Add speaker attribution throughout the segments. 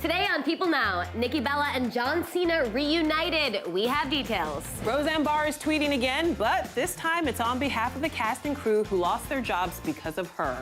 Speaker 1: Today on People Now, Nikki Bella and John Cena reunited. We have details.
Speaker 2: Roseanne Barr is tweeting again, but this time it's on behalf of the cast and crew who lost their jobs because of her.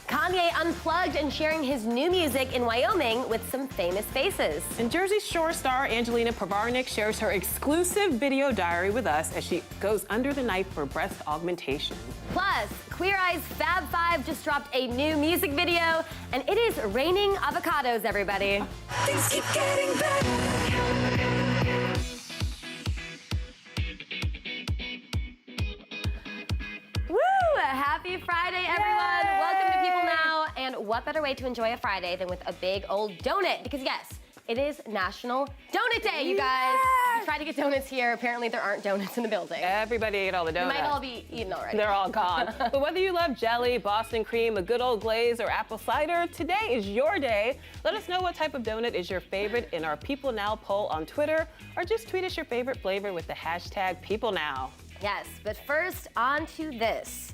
Speaker 1: Kanye unplugged and sharing his new music in Wyoming with some famous faces.
Speaker 2: And Jersey Shore star Angelina Pivarnick shares her exclusive video diary with us as she goes under the knife for breast augmentation.
Speaker 1: Plus, Queer Eye's Fab Five just dropped a new music video, and it is raining avocados, everybody.
Speaker 3: Things keep getting better.
Speaker 1: Happy Friday, everyone.
Speaker 2: Yay!
Speaker 1: Welcome to People Now. And what better way to enjoy a Friday than with a big old donut? Because yes, it is National Donut Day, you guys. We tried to get donuts here. Apparently there aren't donuts in the building.
Speaker 2: Everybody ate all the donuts.
Speaker 1: They might all be eaten already.
Speaker 2: They're all gone. But whether you love jelly, Boston cream, a good old glaze, or apple cider, today is your day. Let us know what type of donut is your favorite in our People Now poll on Twitter, or just tweet us your favorite flavor with the hashtag PeopleNow.
Speaker 1: Yes, but first, on to this.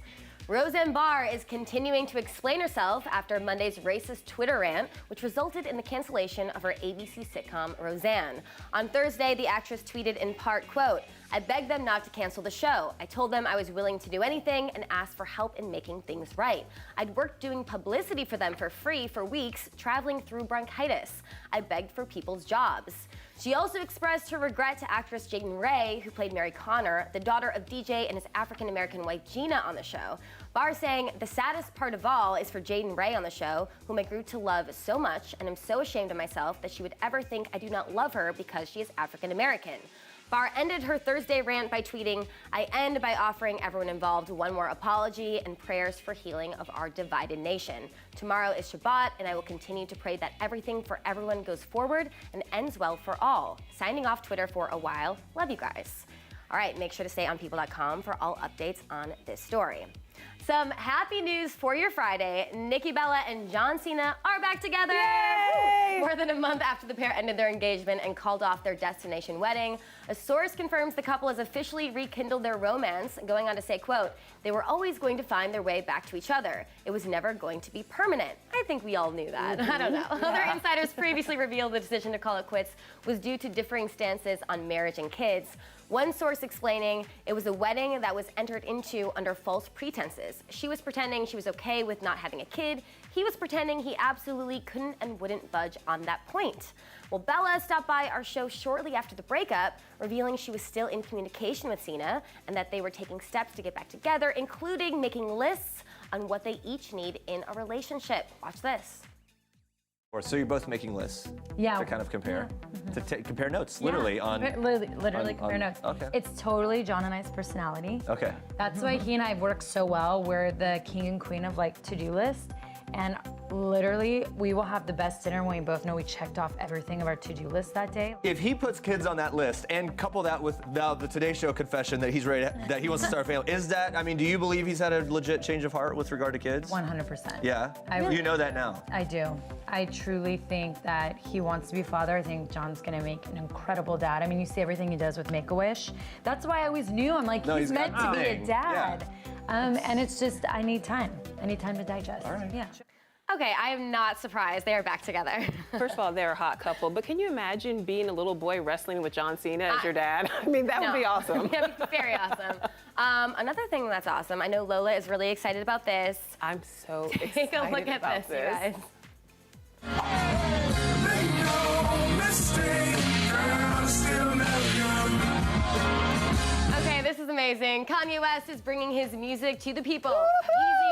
Speaker 1: Roseanne Barr is continuing to explain herself after Monday's racist Twitter rant, which resulted in the cancellation of her ABC sitcom, Roseanne. On Thursday, the actress tweeted in part, quote, "I begged them not to cancel the show. I told them I was willing to do anything and asked for help in making things right. I'd worked doing publicity for them for free for weeks, traveling through bronchitis. I begged for people's jobs." She also expressed her regret to actress Jaden Ray, who played Mary Connor, the daughter of DJ and his African-American wife Gina on the show. Barr saying, "The saddest part of all is for Jaden Ray on the show, whom I grew to love so much, and I'm so ashamed of myself that she would ever think I do not love her because she is African-American." Barr ended her Thursday rant by tweeting, "I end by offering everyone involved one more apology and prayers for healing of our divided nation. Tomorrow is Shabbat, and I will continue to pray that everything for everyone goes forward and ends well for all. Signing off Twitter for a while. Love you guys." All right, make sure to stay on people.com for all updates on this story. Some happy news for your Friday. Nikki Bella and John Cena are back together.
Speaker 2: Yay!
Speaker 1: More than a month after the pair ended their engagement and called off their destination wedding, a source confirms the couple has officially rekindled their romance, going on to say, quote, "They were always going to find their way back to each other. It was never going to be permanent." I think we all knew that. I don't know.
Speaker 2: Yeah.
Speaker 1: Other insiders previously revealed the decision to call it quits was due to differing stances on marriage and kids. One source explaining it was a wedding that was entered into under false pretenses. She was pretending she was okay with not having a kid. He was pretending he absolutely couldn't and wouldn't budge on that point. Well, Bella stopped by our show shortly after the breakup, revealing she was still in communication with Cena and that they were taking steps to get back together, including making lists on what they each need in a relationship. Watch this.
Speaker 4: So you're both making lists to kind of compare, to compare notes, literally on...
Speaker 5: Literally compare notes.
Speaker 4: Okay.
Speaker 5: It's totally John and I's personality.
Speaker 4: Okay.
Speaker 5: That's why he and I work so well. We're the king and queen of like to-do list. And literally, we will have the best dinner when we both know we checked off everything of our to-do list that day.
Speaker 4: If he puts kids on that list and couple that with the Today Show confession that he's ready, that he wants to start a family, is that, I mean, do you believe he's had a legit change of heart with regard to kids?
Speaker 5: 100%.
Speaker 4: Yeah? You know that now?
Speaker 5: I do. I truly think that he wants to be a father. I think John's gonna make an incredible dad. I mean, you see everything he does with Make-A-Wish. That's why I always knew, I'm like, he's meant to be a dad.
Speaker 4: Yeah.
Speaker 5: And it's just, I need time. I need time to digest.
Speaker 4: All right.
Speaker 5: Yeah.
Speaker 1: Okay, I am not surprised. They are back together.
Speaker 2: First of all, they're a hot couple, but can you imagine being a little boy wrestling with John Cena as your dad? I mean, that would be awesome.
Speaker 1: That'd be very awesome. Another thing that's awesome, I know Lola is really excited about this.
Speaker 2: I'm so excited
Speaker 1: Take a look at
Speaker 2: about
Speaker 1: this, you guys.
Speaker 3: Make no mistake, I'm still never young.
Speaker 1: Okay, this is amazing. Kanye West is bringing his music to the people.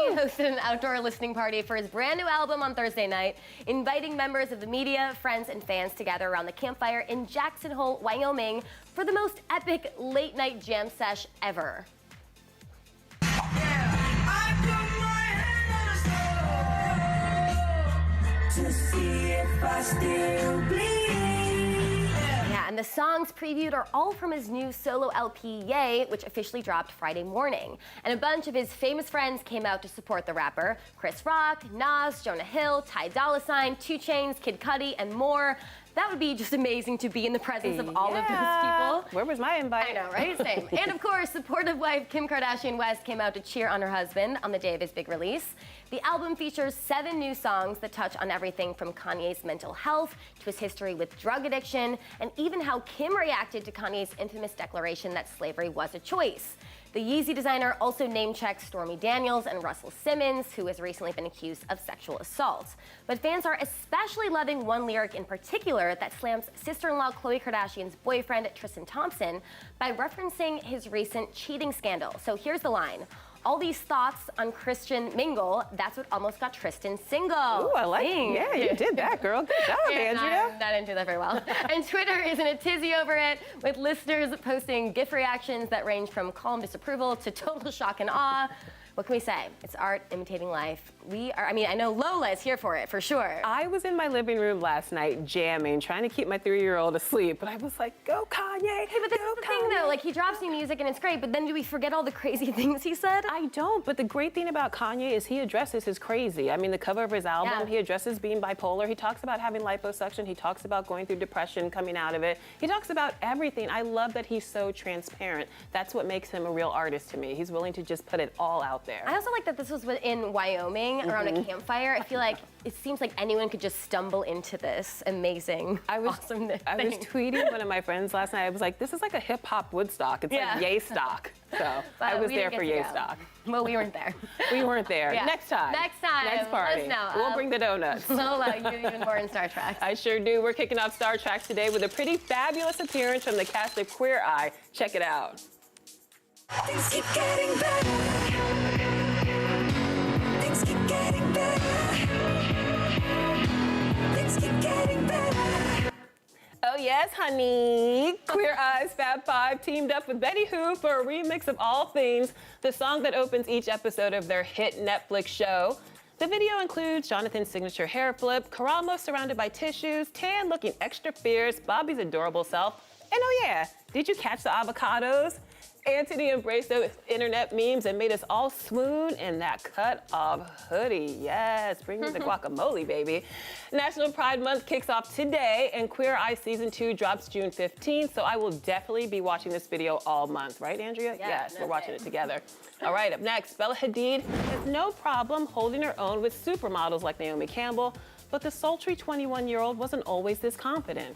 Speaker 1: Easy hosted an outdoor listening party for his brand new album on Thursday night, inviting members of the media, friends, and fans to gather around the campfire in Jackson Hole, Wyoming, for the most epic late-night jam sesh ever.
Speaker 3: To see if I still bleed.
Speaker 1: Yeah, and the songs previewed are all from his new solo LP, Yay, which officially dropped Friday morning. And a bunch of his famous friends came out to support the rapper. Chris Rock, Nas, Jonah Hill, Ty Dolla $ign, 2 Chainz, Kid Cudi, and more. That would be just amazing to be in the presence of all of those people.
Speaker 2: Where was my invite?
Speaker 1: I know, right? Same. And of course, supportive wife Kim Kardashian West came out to cheer on her husband on the day of his big release. The album features 7 new songs that touch on everything from Kanye's mental health to his history with drug addiction, and even how Kim reacted to Kanye's infamous declaration that slavery was a choice. The Yeezy designer also name-checks Stormy Daniels and Russell Simmons, who has recently been accused of sexual assault. But fans are especially loving one lyric in particular that slams sister-in-law Khloe Kardashian's boyfriend, Tristan Thompson, by referencing his recent cheating scandal. So here's the line. All these thoughts on Christian mingle, that's what almost got Tristan single.
Speaker 2: Ooh, I like it. Yeah, you did that, girl. Good job, Andrea.
Speaker 1: I didn't do that very well. And Twitter is in a tizzy over it, with listeners posting GIF reactions that range from calm disapproval to total shock and awe. What can we say? It's art imitating life. I know Lola is here for it, for sure.
Speaker 2: I was in my living room last night jamming, trying to keep my 3-year-old asleep, but I was like, go Kanye,
Speaker 1: Hey, but this is the thing though, like he drops new music and it's great, but then do we forget all the crazy things he said?
Speaker 2: I don't, but the great thing about Kanye is he addresses his crazy. I mean, the cover of his album, he addresses being bipolar. He talks about having liposuction. He talks about going through depression, coming out of it. He talks about everything. I love that he's so transparent. That's what makes him a real artist to me. He's willing to just put it all out there.
Speaker 1: I also like that this was in Wyoming around a campfire. I feel like it seems like anyone could just stumble into this amazing, awesome thing.
Speaker 2: I was tweeting one of my friends last night. I was like, this is like a hip hop Woodstock. It's like Yay Stock. So I was there for Yay Stock.
Speaker 1: Well, we weren't there.
Speaker 2: We weren't there.
Speaker 1: Yeah.
Speaker 2: Next time.
Speaker 1: Next time.
Speaker 2: Next party.
Speaker 1: Let us know.
Speaker 2: We'll bring the donuts.
Speaker 1: Lola, you're even more in Star Trek.
Speaker 2: I sure do. We're kicking off Star Trek today with a pretty fabulous appearance from the cast of Queer Eye. Check it out.
Speaker 3: Things keep getting better. Things keep getting better. Things keep getting better.
Speaker 2: Oh yes, honey. Queer Eye's Fab Five teamed up with Betty Who for a remix of All Things, the song that opens each episode of their hit Netflix show. The video includes Jonathan's signature hair flip, Karamo surrounded by tissues, Tan looking extra fierce, Bobby's adorable self, and oh yeah, did you catch the avocados? Anthony embraced those internet memes and made us all swoon in that cut-off hoodie. Yes, bring me the guacamole, baby. National Pride Month kicks off today, and Queer Eye Season 2 drops June 15th, so I will definitely be watching this video all month. Right, Andrea? Yes, we're watching it together. All right, up next, Bella Hadid has no problem holding her own with supermodels like Naomi Campbell, but the sultry 21-year-old wasn't always this confident.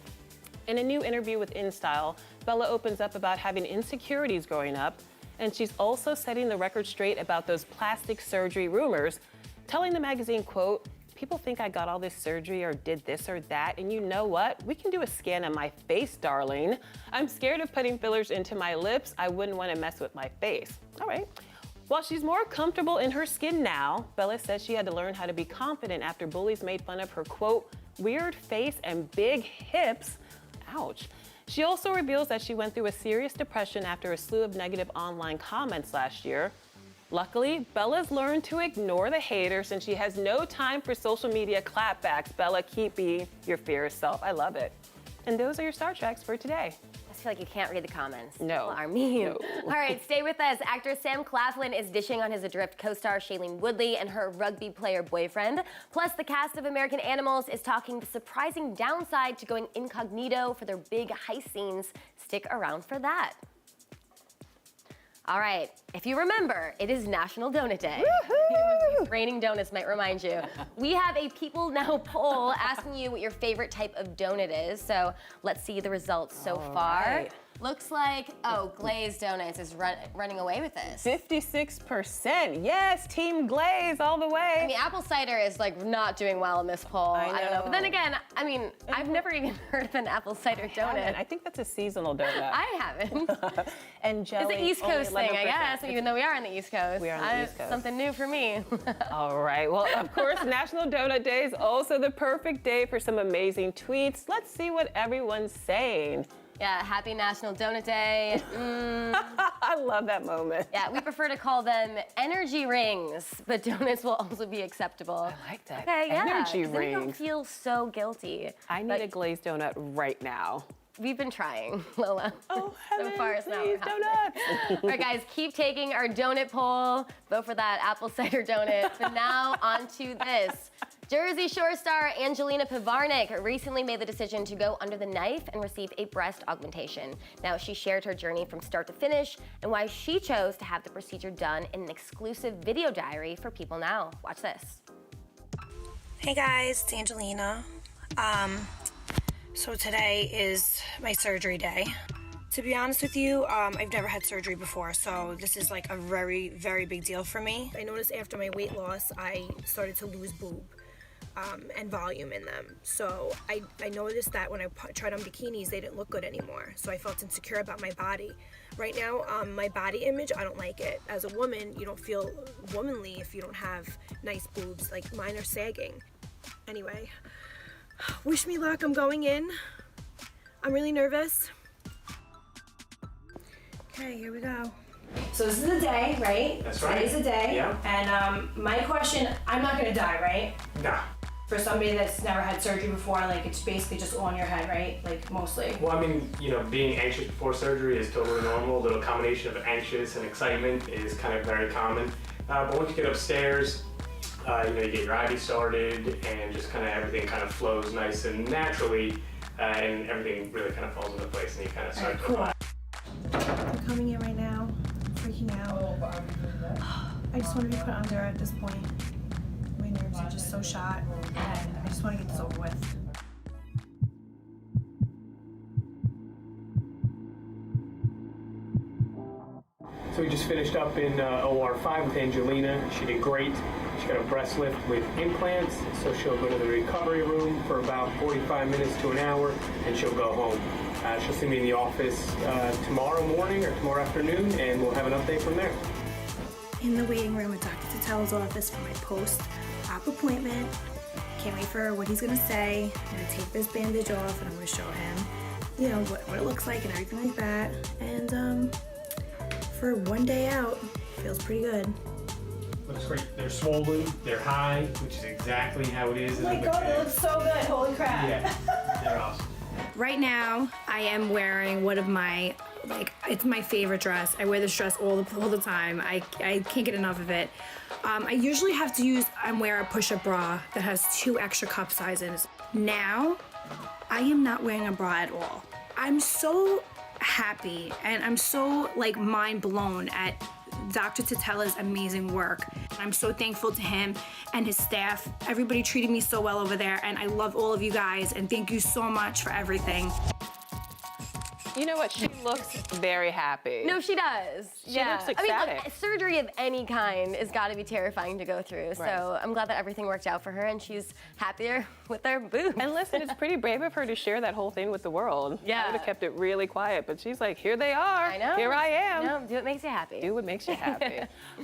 Speaker 2: In a new interview with InStyle, Bella opens up about having insecurities growing up, and she's also setting the record straight about those plastic surgery rumors, telling the magazine, quote, people think I got all this surgery or did this or that, and you know what? We can do a scan of my face, darling. I'm scared of putting fillers into my lips. I wouldn't want to mess with my face. All right. While she's more comfortable in her skin now, Bella says she had to learn how to be confident after bullies made fun of her, quote, weird face and big hips. Ouch. She also reveals that she went through a serious depression after a slew of negative online comments last year. Luckily, Bella's learned to ignore the haters and she has no time for social media clapbacks. Bella, keep being your fierce self. I love it. And those are your Star Treks for today.
Speaker 1: I feel like you can't read the comments.
Speaker 2: No.
Speaker 1: People are mean.
Speaker 2: No.
Speaker 1: All right, stay with us. Actor Sam Claflin is dishing on his Adrift co-star Shailene Woodley and her rugby player boyfriend. Plus, the cast of American Animals is talking the surprising downside to going incognito for their big heist scenes. Stick around for that. All right, if you remember, it is National Donut Day. Raining donuts might remind you. We have a People Now poll asking you what your favorite type of donut is. So let's see the results so far.
Speaker 2: right.
Speaker 1: Looks like, Glazed Donuts is running away with this.
Speaker 2: 56%. Yes, Team Glaze all the way.
Speaker 1: I mean, apple cider is like not doing well in this poll.
Speaker 2: I
Speaker 1: don't know. But then
Speaker 2: know.
Speaker 1: again, I mean, I've never even heard of an apple cider donut.
Speaker 2: I think that's a seasonal donut.
Speaker 1: I haven't.
Speaker 2: And jelly.
Speaker 1: It's an East
Speaker 2: only
Speaker 1: Coast thing, I
Speaker 2: 11%.
Speaker 1: guess, even though we are on the East Coast.
Speaker 2: We are on the East Coast.
Speaker 1: Something new for me.
Speaker 2: All right. Well, of course, National Donut Day is also the perfect day for some amazing tweets. Let's see what everyone's saying.
Speaker 1: Yeah, happy National Donut Day.
Speaker 2: I love that moment.
Speaker 1: Yeah, we prefer to call them energy rings, but donuts will also be acceptable.
Speaker 2: I like that.
Speaker 1: Okay, yeah.
Speaker 2: Energy
Speaker 1: 'cause then you don't
Speaker 2: rings.
Speaker 1: feel so guilty.
Speaker 2: I need a glazed donut right now.
Speaker 1: We've been trying, Lola.
Speaker 2: Oh,
Speaker 1: So far, it's not
Speaker 2: please,
Speaker 1: happening.
Speaker 2: donuts.
Speaker 1: All right, guys, keep taking our donut poll. Vote for that apple cider donut. But now on to this. Jersey Shore star Angelina Pivarnick recently made the decision to go under the knife and receive a breast augmentation. Now, she shared her journey from start to finish and why she chose to have the procedure done in an exclusive video diary for People Now. Watch this.
Speaker 6: Hey guys, it's Angelina. So today is my surgery day. To be honest with you, I've never had surgery before, so this is like a very, very big deal for me. I noticed after my weight loss, I started to lose boob and volume in them. So I noticed that when I tried on bikinis, they didn't look good anymore. So I felt insecure about my body. Right now, my body image, I don't like it. As a woman, you don't feel womanly if you don't have nice boobs. Like mine are sagging. Anyway, wish me luck, I'm going in. I'm really nervous. Okay, here we go. So this is the day, right?
Speaker 7: That's right.
Speaker 6: Today's the day.
Speaker 7: Yeah.
Speaker 6: And my question, I'm not gonna die, right?
Speaker 7: Nah.
Speaker 6: For somebody that's never had surgery before, like it's basically just all in your head, right? Like mostly.
Speaker 7: Well, I mean, you know, being anxious before surgery is totally normal. A little combination of anxious and excitement is kind of very common. But once you get upstairs, you know, you get your IV started and just kind of everything kind of flows nice and naturally, and everything really kind of falls into place and you kind of start to relax.
Speaker 6: I'm coming in right now, freaking out. I just want to be put under at this point. My nerves are just so shot, and I just want to get this over with.
Speaker 7: So we just finished up in OR 5 with Angelina. She did great. She got a breast lift with implants, so she'll go to the recovery room for about 45 minutes to an hour, and she'll go home. She'll see me in the office tomorrow morning or tomorrow afternoon, and we'll have an update from there.
Speaker 6: In the waiting room at Dr. Tatel's office for my post-op appointment. Can't wait for what he's gonna say. I'm gonna take this bandage off and I'm gonna show him, you know, what it looks like and everything like that. And for one day out, feels pretty good.
Speaker 7: Looks great. They're swollen, they're high, which is exactly how it is.
Speaker 6: Oh my God, it looks so good, holy crap.
Speaker 7: Yeah, they're awesome.
Speaker 6: Right now, I am wearing one of my, it's my favorite dress. I wear this dress all the time. I can't get enough of it. I usually have to wear a push-up bra that has 2 extra cup sizes. Now, I am not wearing a bra at all. I'm so happy and I'm so mind blown at Dr. Tatel's amazing work. I'm so thankful to him and his staff. Everybody treated me so well over there, and I love all of you guys, and thank you so much for everything.
Speaker 2: You know what? She looks very happy.
Speaker 1: No, she does.
Speaker 2: She looks ecstatic.
Speaker 1: I mean, look, surgery of any kind has got to be terrifying to go through.
Speaker 2: Right.
Speaker 1: So I'm glad that everything worked out for her and she's happier with her boobs.
Speaker 2: And listen, it's pretty brave of her to share that whole thing with the world.
Speaker 1: Yeah.
Speaker 2: I would have kept it really quiet, but she's like, here they are.
Speaker 1: I know.
Speaker 2: Here I am.
Speaker 1: No, do what makes you happy.
Speaker 2: Do what makes you happy.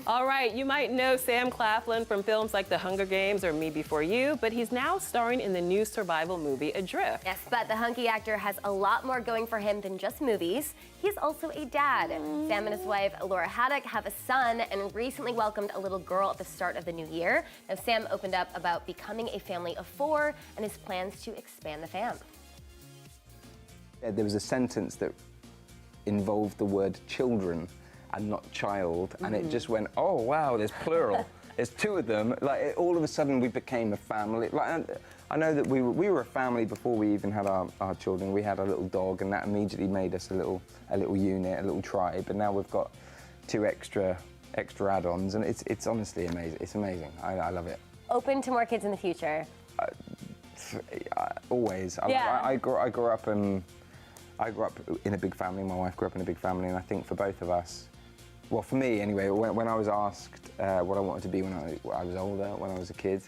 Speaker 2: All right, you might know Sam Claflin from films like The Hunger Games or Me Before You, but he's now starring in the new survival movie Adrift.
Speaker 1: Yes, but the hunky actor has a lot more going for him than just movies. He's also a dad. Sam and his wife, Laura Hadid, have a son and recently welcomed a little girl at the start of the new year. Now, Sam opened up about becoming a family of 4 and his plans to expand the fam.
Speaker 8: There was a sentence that involved the word children and not child, and it just went, oh wow, there's plural. There's 2 of them. All of a sudden we became a family. I know that we were a family before we even had our children. We had a little dog, and that immediately made us a little unit, a little tribe. And now we've got 2 extra add-ons, and it's honestly amazing. It's amazing. I love it.
Speaker 1: Open to more kids in the future.
Speaker 8: Always.
Speaker 1: Yeah.
Speaker 8: I grew up in a big family. My wife grew up in a big family, and I think for both of us, well, for me anyway, when I was asked what I wanted to be when I was older, when I was a kid,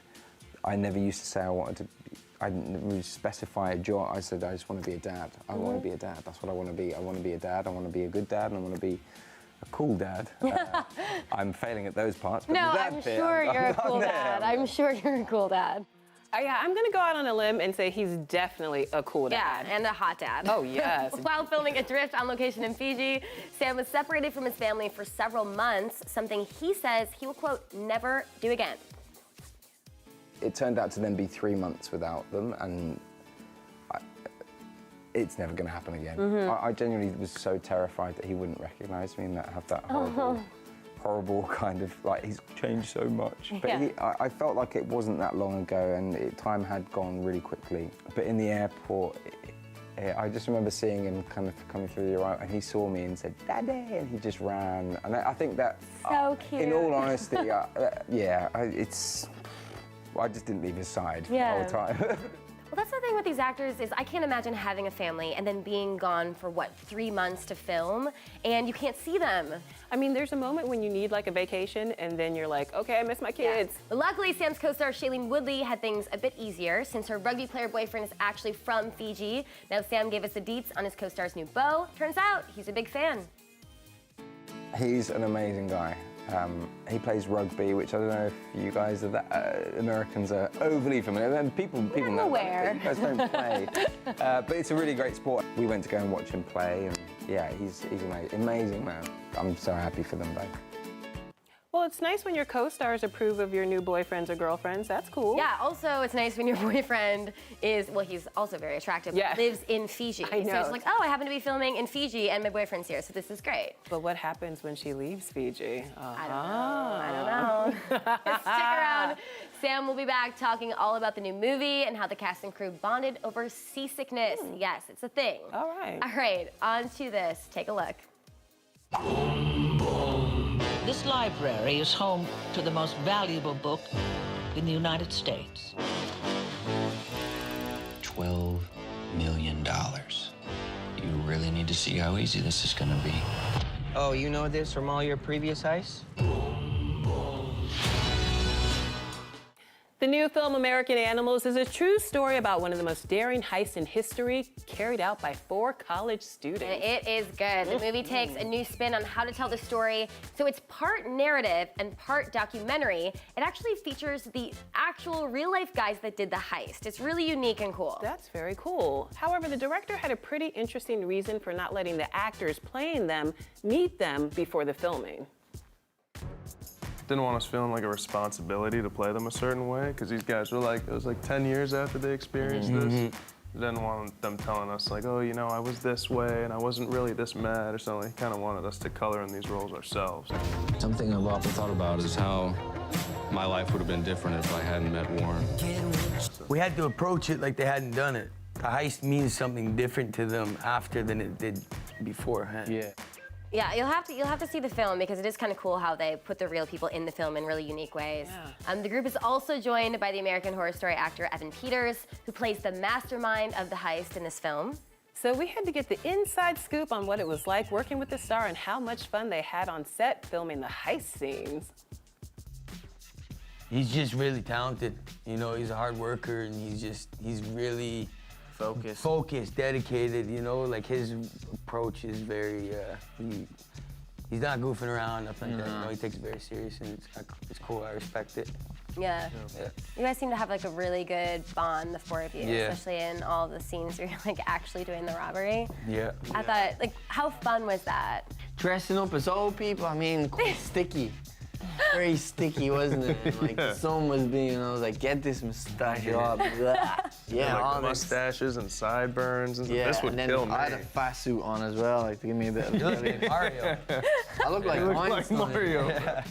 Speaker 8: I never used to say I didn't really specify a job. I said, I just want to be a dad. I want to be a dad. That's what I want to be. I want to be a dad. I want to be a good dad, and I want to be a cool dad. I'm failing at those parts. But
Speaker 1: No,
Speaker 8: I'm
Speaker 1: sure you're a cool dad. I'm sure you're a cool dad.
Speaker 2: Yeah, I'm gonna go out on a limb and say he's definitely a cool dad.
Speaker 1: Yeah, and a hot dad.
Speaker 2: Oh, yes.
Speaker 1: While filming Adrift on location in Fiji, Sam was separated from his family for several months, something he says he will, quote, never do again.
Speaker 8: It turned out to then be 3 months without them, and it's never going to happen again. I genuinely was so terrified that he wouldn't recognise me and have that horrible kind of, like, he's changed so much. But I felt like it wasn't that long ago, and time had gone really quickly. But in the airport, I just remember seeing him kind of coming through the right, and he saw me and said, "Daddy," and he just ran. And I think that,
Speaker 1: so cute.
Speaker 8: In all honesty, I just didn't leave his side the whole time.
Speaker 1: Well, that's the thing with these actors is I can't imagine having a family and then being gone for, what, 3 months to film, and you can't see them.
Speaker 2: I mean, there's a moment when you need like a vacation, and then you're like, okay, I miss my kids.
Speaker 1: But luckily, Sam's co-star Shailene Woodley had things a bit easier since her rugby player boyfriend is actually from Fiji. Now Sam gave us the deets on his co-star's new beau. Turns out he's a big fan.
Speaker 8: He's an amazing guy. He plays rugby, which I don't know if you guys are Americans are overly familiar. And people know
Speaker 1: aware.
Speaker 8: that. You guys don't play. But it's a really great sport. We went to go and watch him play, and yeah, he's amazing. Amazing man. I'm so happy for them both.
Speaker 2: Well, it's nice when your co-stars approve of your new boyfriends or girlfriends. That's cool.
Speaker 1: Yeah, also it's nice when your boyfriend is, well, he's also very attractive, but lives in Fiji.
Speaker 2: I know.
Speaker 1: So it's like, oh, I happen to be filming in Fiji and my boyfriend's here, so this is great.
Speaker 2: But what happens when she leaves Fiji?
Speaker 1: I don't know. Stick around. Sam will be back talking all about the new movie and how the cast and crew bonded over seasickness. Yes, it's a thing.
Speaker 2: All right.
Speaker 1: All right, on to this. Take a look.
Speaker 9: This library is home to the most valuable book in the United States.
Speaker 10: $12 million. You really need to see how easy this is gonna be.
Speaker 11: Oh, you know this from all your previous heists?
Speaker 2: The new film American Animals is a true story about one of the most daring heists in history, carried out by 4 college students.
Speaker 1: And it is good. The movie takes a new spin on how to tell the story, so it's part narrative and part documentary. It actually features the actual real-life guys that did the heist. It's really unique and cool.
Speaker 2: That's very cool. However, the director had a pretty interesting reason for not letting the actors playing them meet them before the filming.
Speaker 12: Didn't want us feeling like a responsibility to play them a certain way, because these guys were like, it was like 10 years after they experienced this. Didn't want them telling us like, oh, you know, I was this way and I wasn't really this mad or something. He kind of wanted us to color in these roles ourselves.
Speaker 13: Something I've often thought about is how my life would have been different if I hadn't met Warren.
Speaker 14: We had to approach it like they hadn't done it. The heist means something different to them after than it did beforehand.
Speaker 12: Yeah.
Speaker 1: Yeah, you'll have to see the film because it is kind of cool how they put the real people in the film in really unique ways. The group is also joined by the American Horror Story actor Evan Peters, who plays the mastermind of the heist in this film.
Speaker 2: So we had to get the inside scoop on what it was like working with the star and how much fun they had on set filming the heist scenes.
Speaker 14: He's just really talented. You know, he's a hard worker and he's really focused, dedicated, you know, like his approach is very, he's not goofing around, nothing like that. You know, he takes it very serious and it's cool, I respect it.
Speaker 1: Yeah. You guys seem to have like a really good bond, the 4 of you, especially in all the scenes where you're like actually doing the robbery.
Speaker 14: Yeah.
Speaker 1: I thought, like, how fun was that?
Speaker 11: Dressing up as old people, I mean, quite sticky. Very sticky, wasn't it? And, like, the sun was being, I was like, get this mustache off. Yeah,
Speaker 12: like
Speaker 11: all
Speaker 12: the mustaches and sideburns and
Speaker 11: yeah,
Speaker 12: this would
Speaker 11: and then
Speaker 12: kill me.
Speaker 11: I had a fat suit on as well, like to give me a bit of
Speaker 14: Mario.
Speaker 11: I look like Einstein.
Speaker 12: Mario.
Speaker 11: Yeah.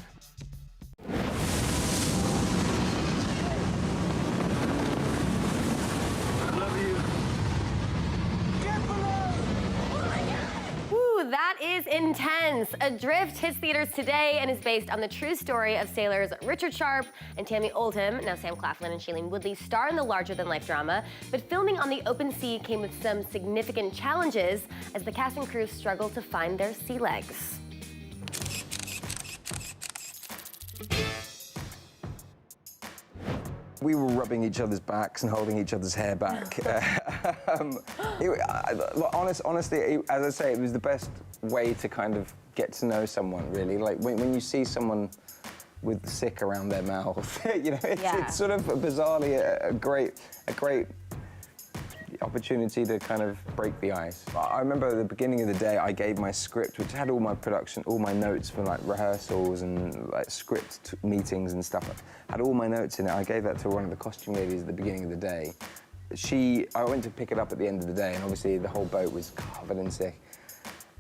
Speaker 1: That is intense. Adrift hits theaters today and is based on the true story of sailors Richard Sharp and Tammy Oldham. Now Sam Claflin and Shailene Woodley star in the larger-than-life drama, but filming on the open sea came with some significant challenges as the cast and crew struggled to find their sea legs.
Speaker 8: We were rubbing each other's backs and holding each other's hair back. Honestly, as I say, it was the best way to kind of get to know someone, really. Like, when you see someone with sick around their mouth, you know, it's sort of bizarrely a great opportunity to kind of break the ice. I remember at the beginning of the day, I gave my script, which had all my production, all my notes from like rehearsals and like script meetings and stuff. I had all my notes in it. I gave that to one of the costume ladies at the beginning of the day. I went to pick it up at the end of the day, and obviously the whole boat was covered in sick.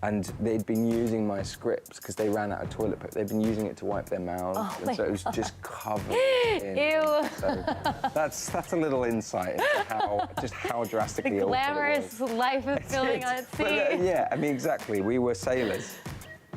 Speaker 8: and they'd been using my scripts because they ran out of toilet paper. They'd been using it to wipe their mouths, and so it was just covered in.
Speaker 1: Ew.
Speaker 8: So that's a little insight into how drastically
Speaker 1: The
Speaker 8: altered it
Speaker 1: glamorous
Speaker 8: was.
Speaker 1: life of filming on at sea.
Speaker 8: But, yeah, I mean, exactly. We were sailors.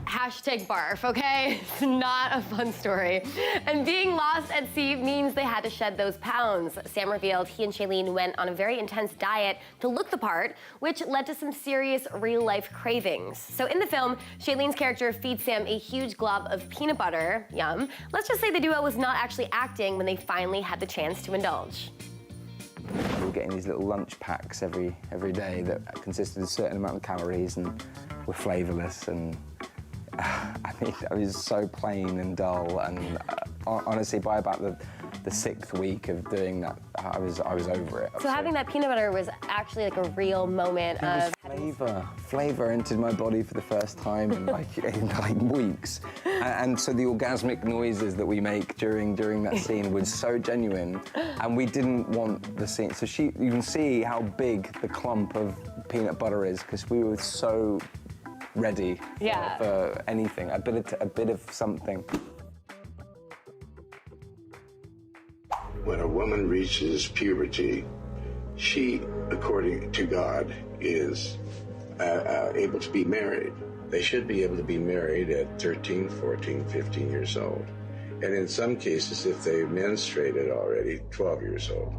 Speaker 1: Hashtag barf, okay? It's not a fun story. And being lost at sea means they had to shed those pounds. Sam revealed he and Shailene went on a very intense diet to look the part, which led to some serious real-life cravings. So in the film, Shailene's character feeds Sam a huge glob of peanut butter. Yum. Let's just say the duo was not actually acting when they finally had the chance to indulge.
Speaker 8: We were getting these little lunch packs every day that consisted of a certain amount of calories and were flavourless, and I mean, I was so plain and dull, and honestly, by about the 6th week of doing that, I was over it.
Speaker 1: So having that peanut butter was actually like a real moment of
Speaker 8: Flavor entered my body for the first time in like weeks, and so the orgasmic noises that we make during that scene was so genuine, and we didn't want the scene. So you can see how big the clump of peanut butter is, because we were so ready for anything, a bit of something.
Speaker 15: When a woman reaches puberty, she, according to God, is able to be married. They should be able to be married at 13, 14, 15 years old. And in some cases, if they menstruated already, 12 years old.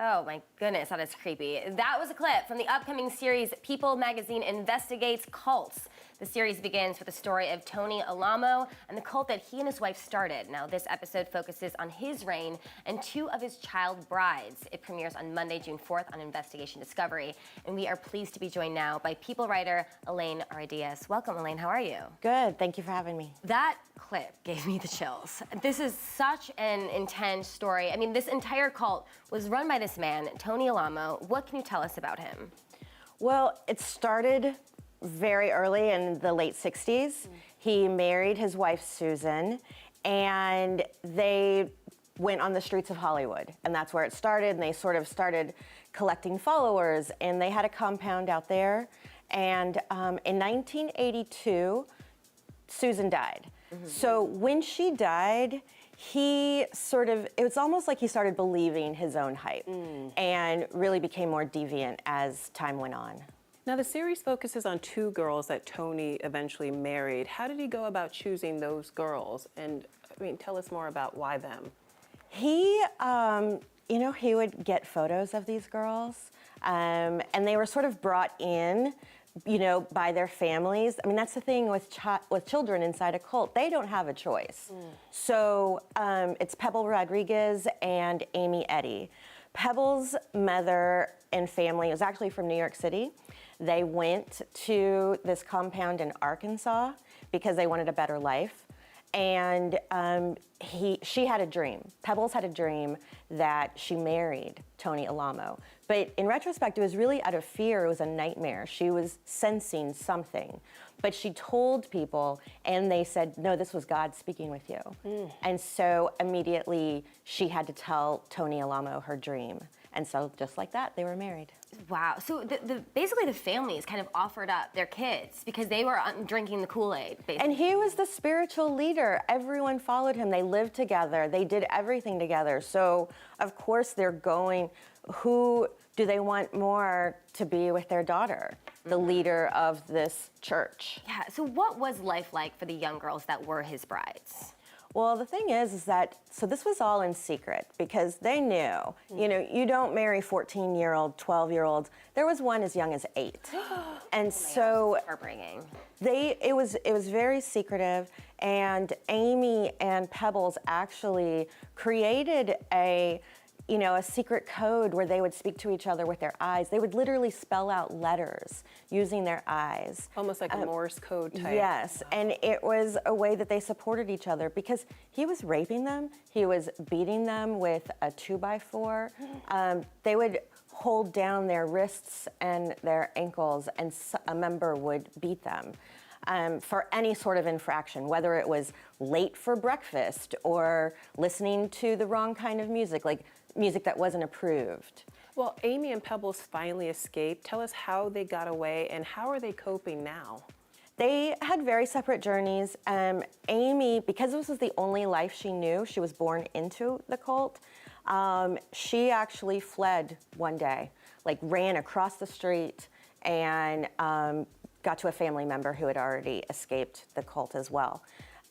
Speaker 1: Oh my goodness, that is creepy. That was a clip from the upcoming series People magazine investigates cults. The series begins with the story of Tony Alamo and the cult that he and his wife started. Now, this episode focuses on his reign and 2 of his child brides. It premieres on Monday, June 4th on Investigation Discovery. And we are pleased to be joined now by People writer Elaine Aridias. Welcome, Elaine. How are you?
Speaker 16: Good. Thank you for having me.
Speaker 1: That clip gave me the chills. This is such an intense story. I mean, this entire cult was run by this man, Tony Alamo. What can you tell us about him?
Speaker 16: Well, it started very early in the late 60s. He married his wife, Susan, and they went on the streets of Hollywood. And that's where it started. And they sort of started collecting followers. And they had a compound out there. And in 1982, Susan died. So when she died, it was almost like he started believing his own hype and really became more deviant as time went on.
Speaker 2: Now, the series focuses on 2 girls that Tony eventually married. How did he go about choosing those girls? And, I mean, tell us more about why them.
Speaker 16: He, he would get photos of these girls, and they were sort of brought in, by their families. I mean, that's the thing with children inside a cult. They don't have a choice. So it's Pebble Rodriguez and Amy Eddy. Pebble's mother and family was actually from New York City. They went to this compound in Arkansas because they wanted a better life. And she had a dream. Pebbles had a dream that she married Tony Alamo. But in retrospect, it was really out of fear. It was a nightmare. She was sensing something. But she told people, and they said, no, this was God speaking with you. And so immediately she had to tell Tony Alamo her dream. And so just like that, they were married.
Speaker 1: Wow. So basically the families kind of offered up their kids because they were drinking the Kool-Aid, basically.
Speaker 16: And he was the spiritual leader. Everyone followed him. They lived together. They did everything together. So, of course, they're going, who do they want more to be with their daughter? The leader of this church.
Speaker 1: Yeah. So what was life like for the young girls that were his brides?
Speaker 16: Well, the thing is that, so this was all in secret because they knew, you don't marry 14-year-old, 12-year-olds. There was one as young as 8. And so
Speaker 1: heartbreaking.
Speaker 16: It was very secretive, and Amy and Pebbles actually created a secret code where they would speak to each other with their eyes. They would literally spell out letters using their eyes.
Speaker 2: Almost like a Morse code type.
Speaker 16: Yes, and it was a way that they supported each other because he was raping them. He was beating them with a 2x4. They would hold down their wrists and their ankles, and a member would beat them. For any sort of infraction, whether it was late for breakfast or listening to the wrong kind of music, like music that wasn't approved.
Speaker 2: Well, Amy and Pebbles finally escaped. Tell us how they got away and how are they coping now?
Speaker 16: They had very separate journeys. Amy, because this was the only life she knew, she was born into the cult, she actually fled one day, like ran across the street and got to a family member who had already escaped the cult as well.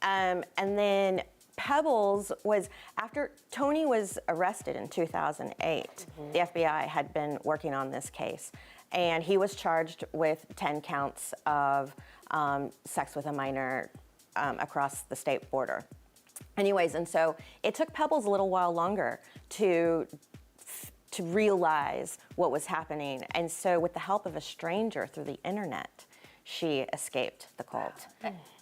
Speaker 16: And then Pebbles was, after Tony was arrested in 2008, the FBI had been working on this case, and he was charged with 10 counts of sex with a minor across the state border. Anyways, and so it took Pebbles a little while longer to realize what was happening. And so with the help of a stranger through the internet, she escaped the cult.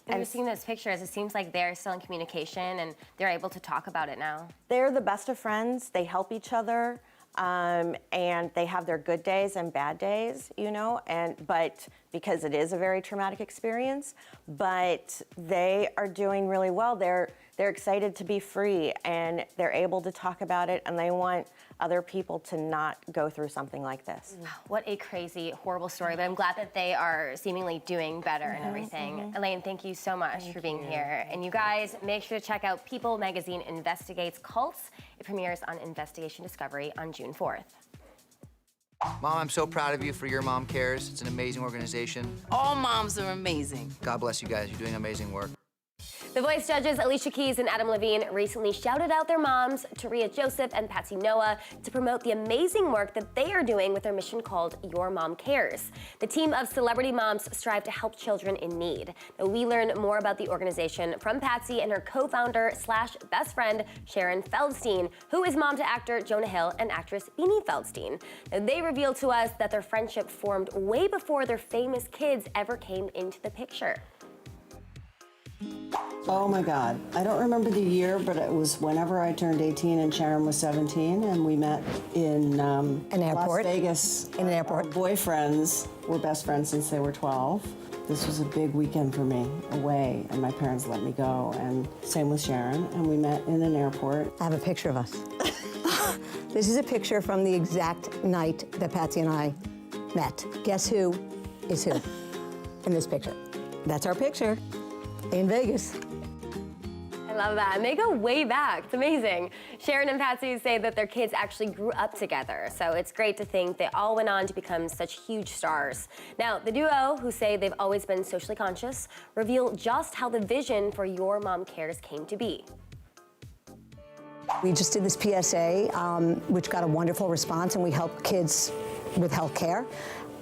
Speaker 1: And seeing those pictures, it seems like they're still in communication and they're able to talk about it now.
Speaker 16: They're the best of friends. They help each other. And they have their good days and bad days, you know, but because it is a very traumatic experience, but they are doing really well. They're excited to be free and they're able to talk about it, and they want other people to not go through something like this.
Speaker 1: What a crazy, horrible story, but I'm glad that they are seemingly doing better and everything. Elaine, thank you so much for being here. And you guys, make sure to check out People Magazine Investigates Cults. It premieres on Investigation Discovery on June 4th.
Speaker 17: Mom, I'm so proud of you for Your Mom Cares. It's an amazing organization.
Speaker 18: All moms are amazing.
Speaker 17: God bless you guys. You're doing amazing work.
Speaker 1: The Voice judges Alicia Keys and Adam Levine recently shouted out their moms, Taria Joseph and Patsy Noah, to promote the amazing work that they are doing with their mission called Your Mom Cares. The team of celebrity moms strive to help children in need. Now, we learn more about the organization from Patsy and her co-founder / best friend, Sharon Feldstein, who is mom to actor Jonah Hill and actress Beanie Feldstein. Now, they revealed to us that their friendship formed way before their famous kids ever came into the picture.
Speaker 19: Oh my God. I don't remember the year, but it was whenever I turned 18 and Sharon was 17, and we met in an airport. Las Vegas. In an airport. Our boyfriends were best friends since they were 12. This was a big weekend for me, away, and my parents let me go, and same with Sharon, and we met in an airport.
Speaker 20: I have a picture of us. This is a picture from the exact night that Patsy and I met. Guess who is who in this picture? That's our picture. In Vegas.
Speaker 1: I love that. And they go way back. It's amazing. Sharon and Patsy say that their kids actually grew up together. So it's great to think they all went on to become such huge stars. Now, the duo, who say they've always been socially conscious, reveal just how the vision for Your Mom Cares came to be.
Speaker 20: We just did this PSA, which got a wonderful response, and we help kids with health care.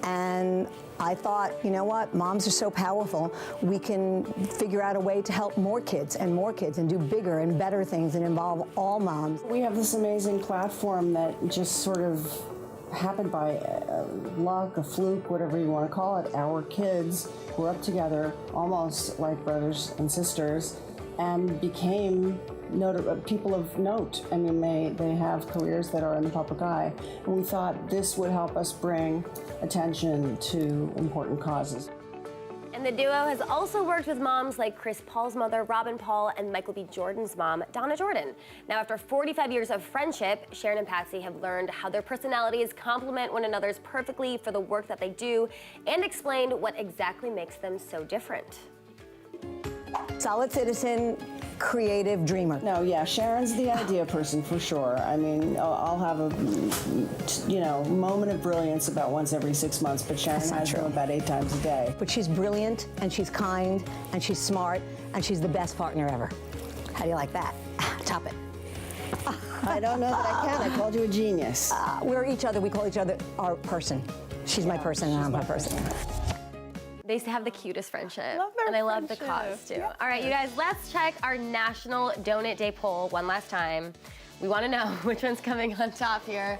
Speaker 20: And I thought, you know what, moms are so powerful, we can figure out a way to help more kids and do bigger and better things and involve all moms.
Speaker 19: We have this amazing platform that just sort of happened by luck, a fluke, whatever you want to call it. Our kids grew up together, almost like brothers and sisters, and became people of note. I mean, they have careers that are in the public eye. And we thought this would help us bring attention to important causes.
Speaker 1: And the duo has also worked with moms like Chris Paul's mother, Robin Paul, and Michael B. Jordan's mom, Donna Jordan. Now, after 45 years of friendship, Sharon and Patsy have learned how their personalities complement one another's perfectly for the work that they do, and explained what exactly makes them so different.
Speaker 20: Solid citizen, creative dreamer.
Speaker 19: No, yeah, Sharon's the idea person for sure. I mean, I'll have a, moment of brilliance about once every 6 months, but Sharon has them about 8 times a day.
Speaker 20: But she's brilliant, and she's kind, and she's smart, and she's the best partner ever. How do you like that? Top it.
Speaker 19: I don't know that I can. I called you a genius.
Speaker 20: We're each other. We call each other our person. She's my person, and I'm her person.
Speaker 1: They have the cutest friendship.
Speaker 2: Love their
Speaker 1: and I love
Speaker 2: friendship.
Speaker 1: the cause too.
Speaker 2: Yeah.
Speaker 1: All right, you guys, let's check our National Donut Day poll one last time. We want to know which one's coming on top here.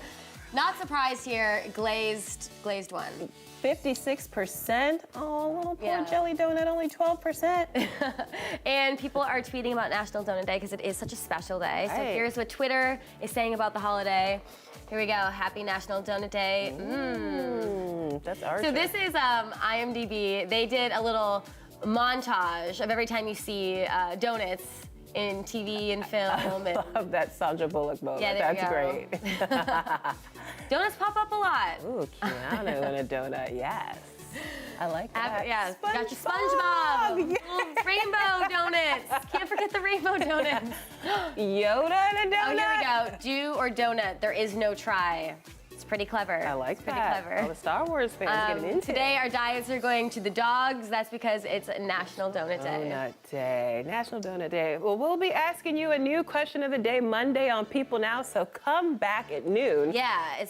Speaker 1: Not surprised here, glazed one.
Speaker 2: 56%. Oh, little poor jelly donut, only 12%.
Speaker 1: And people are tweeting about National Donut Day because it is such a special day. So
Speaker 2: Right.
Speaker 1: here's what Twitter is saying about the holiday. Here we go. Happy National Donut Day.
Speaker 2: That's our
Speaker 1: So this is IMDb. They did a little montage of every time you see donuts, in TV and film.
Speaker 2: I love that Sandra Bullock moment.
Speaker 1: Yeah,
Speaker 2: That's
Speaker 1: there you
Speaker 2: great.
Speaker 1: Donuts pop up a lot.
Speaker 2: Ooh, Keanu in a donut, yes. I like that.
Speaker 1: Yeah, got your SpongeBob.
Speaker 2: Yes.
Speaker 1: Rainbow donuts. Can't forget the rainbow donuts.
Speaker 2: Yoda in a donut.
Speaker 1: Oh, here we go. Do or donut. There is no try. It's pretty clever.
Speaker 2: I like
Speaker 1: pretty
Speaker 2: that.
Speaker 1: clever.
Speaker 2: All the Star Wars fans getting into
Speaker 1: Today,
Speaker 2: it.
Speaker 1: our diets are going to the dogs. That's because it's National Donut Day.
Speaker 2: Donut Day, National Donut Day. Well, we'll be asking you a new question of the day Monday on People Now, so come back at noon.
Speaker 1: Yeah,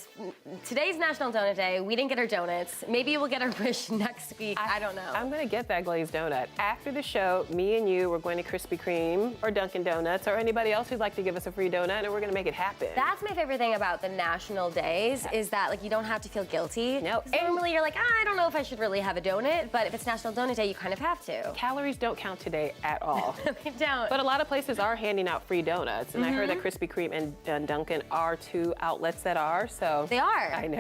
Speaker 1: today's National Donut Day. We didn't get our donuts. Maybe we'll get our wish next week. I don't know.
Speaker 2: I'm gonna get that glazed donut. After the show, me and you, we're going to Krispy Kreme or Dunkin' Donuts or anybody else who'd like to give us a free donut, and we're gonna make it happen.
Speaker 1: That's my favorite thing about the national days is that like you don't have to feel guilty.
Speaker 2: No.
Speaker 1: Normally you're like, I don't know if I should really have a donut, but if it's National Donut Day, you kind of have to.
Speaker 2: Calories don't count today at all.
Speaker 1: They don't.
Speaker 2: But a lot of places are handing out free donuts, and I heard that Krispy Kreme and Dunkin' are two outlets that are, so.
Speaker 1: They are.
Speaker 2: I know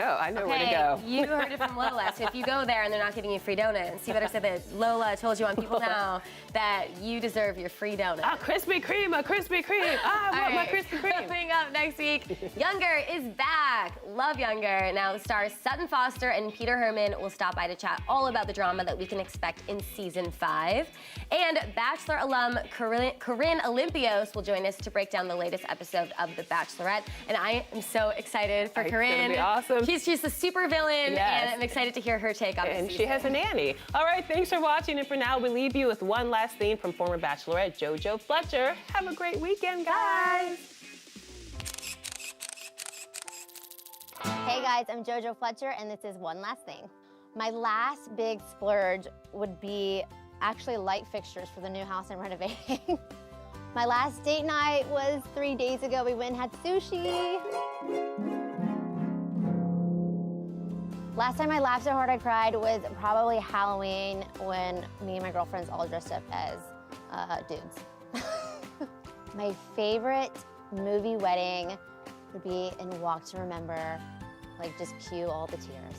Speaker 2: where to
Speaker 1: Okay,
Speaker 2: go.
Speaker 1: you heard it from Lola, so if you go there and they're not giving you free donuts, you better say that Lola told you on People Now that you deserve your free donut.
Speaker 2: A Krispy Kreme, a Krispy Kreme. I want my Krispy Kreme.
Speaker 1: Coming up next week, Younger is back. Love Younger. Now the stars Sutton Foster and Peter Herman will stop by to chat all about the drama that we can expect in season 5. And Bachelor alum Corinne Olympios will join us to break down the latest episode of The Bachelorette. And I am so excited for Corinne.
Speaker 2: It's gonna be awesome.
Speaker 1: She's the super villain,
Speaker 2: Yes.
Speaker 1: and I'm excited to hear her take on this
Speaker 2: And
Speaker 1: season.
Speaker 2: she has a nanny. All right, thanks for watching. And for now, we leave you with one last theme from former Bachelorette JoJo Fletcher. Have a great weekend, guys.
Speaker 21: Hey guys, I'm JoJo Fletcher, and this is One Last Thing. My last big splurge would be actually light fixtures for the new house I'm renovating. My last date night was 3 days ago. We went and had sushi. Last time I laughed so hard I cried was probably Halloween when me and my girlfriends all dressed up as dudes. My favorite movie wedding would be in Walk to Remember, like just cue all the tears.